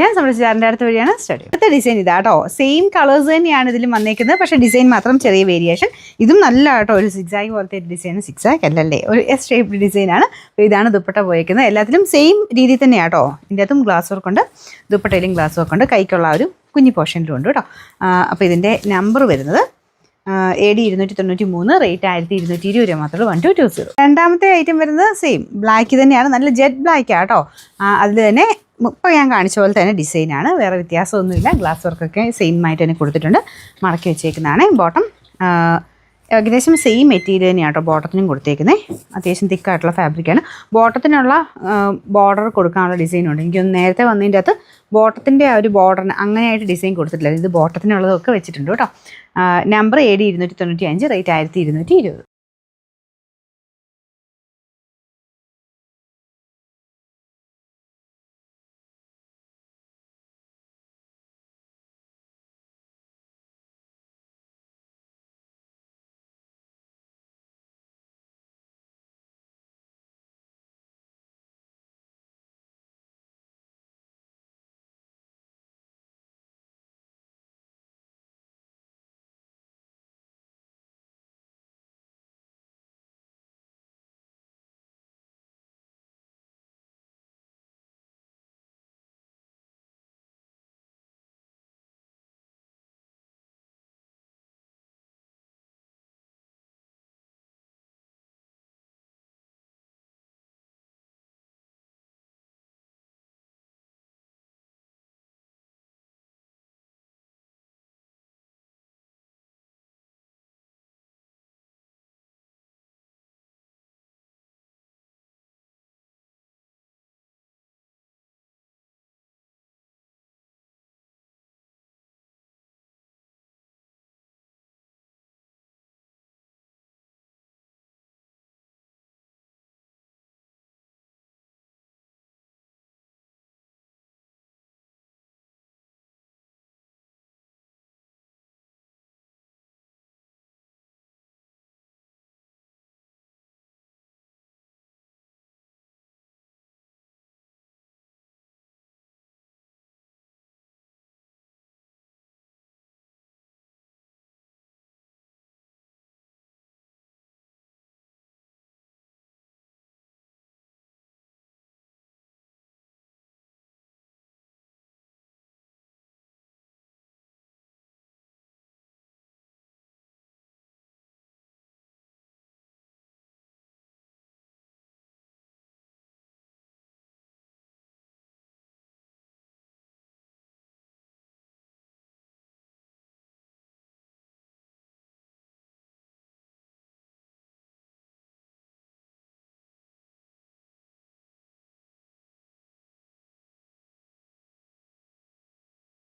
ഞാൻ സംരക്ഷിച്ചാറിൻ്റെ അടുത്ത വഴിയാണ് സ്റ്റാർട്ട് ചെയ്യുന്നത്. അടുത്ത ഡിസൈൻ ഇതാട്ടോ. സെയിം കളേഴ്സ് തന്നെയാണ് ഇതിലും വന്നേക്കുന്നത്, പക്ഷേ ഡിസൈൻ മാത്രം ചെറിയ വേരിയേഷൻ. ഇതും നല്ല കേട്ടോ, ഒരു സിക്സാഗ് പോലത്തെ ഒരു ഡിസൈൻ. സിക്സാഗ് അല്ലല്ലേ, ഒരു എസ് ഷേപ്ഡ് ഡിസൈനാണ്. അപ്പോൾ ഇതാണ് ദുപ്പട്ട പോയേക്കുന്നത്. എല്ലാത്തിലും സെയിം രീതിയിൽ തന്നെയാണ് കേട്ടോ. ഇതിൻ്റെ അകത്തും ഗ്ലാസ് വർക്ക് ഉണ്ട്, ദുപ്പട്ടയിലും ഗ്ലാസ് വർക്ക് ഉണ്ട്, കൈക്കുള്ള ഒരു കുഞ്ഞി പോർഷനിലും ഉണ്ട് കേട്ടോ. അപ്പോൾ ഇതിൻ്റെ നമ്പർ വരുന്നത് AD 293, റേറ്റ് 1220 രൂപ മാത്രമേ. 1220. രണ്ടാമത്തെ ഐറ്റം വരുന്നത് സെയിം ബ്ലാക്ക് തന്നെയാണ്, നല്ല ജെറ്റ് ബ്ലാക്ക് ആട്ടോ. അതിൽ തന്നെ ഇപ്പോൾ ഞാൻ കാണിച്ച പോലെ തന്നെ ഡിസൈനാണ്, വേറെ വ്യത്യാസമൊന്നുമില്ല. ഗ്ലാസ് വർക്കൊക്കെ സെയിം ആയിട്ട് തന്നെ കൊടുത്തിട്ടുണ്ട്. മടക്കി വെച്ചേക്കുന്നതാണ്. ബോട്ടം ഏകദേശം സെയിം മെറ്റീരിയൽ തന്നെയാണ് കേട്ടോ ബോട്ടത്തിനും കൊടുത്തേക്കുന്നത്. അത്യാവശ്യം തിക്കായിട്ടുള്ള ഫാബ്രിക്കാണ്. ബോട്ടത്തിനുള്ള ബോർഡർ കൊടുക്കാനുള്ള ഡിസൈനുണ്ട്. എനിക്കൊന്ന് നേരത്തെ വന്നതിൻ്റെ അകത്ത് ബോട്ടത്തിൻ്റെ ആ ഒരു ബോർഡറിന് അങ്ങനെയായിട്ട് ഡിസൈൻ കൊടുത്തിട്ടില്ല. ഇത് ബോട്ടത്തിനുള്ളതൊക്കെ വെച്ചിട്ടുണ്ട് കേട്ടോ. Number AD 295, rate 1220.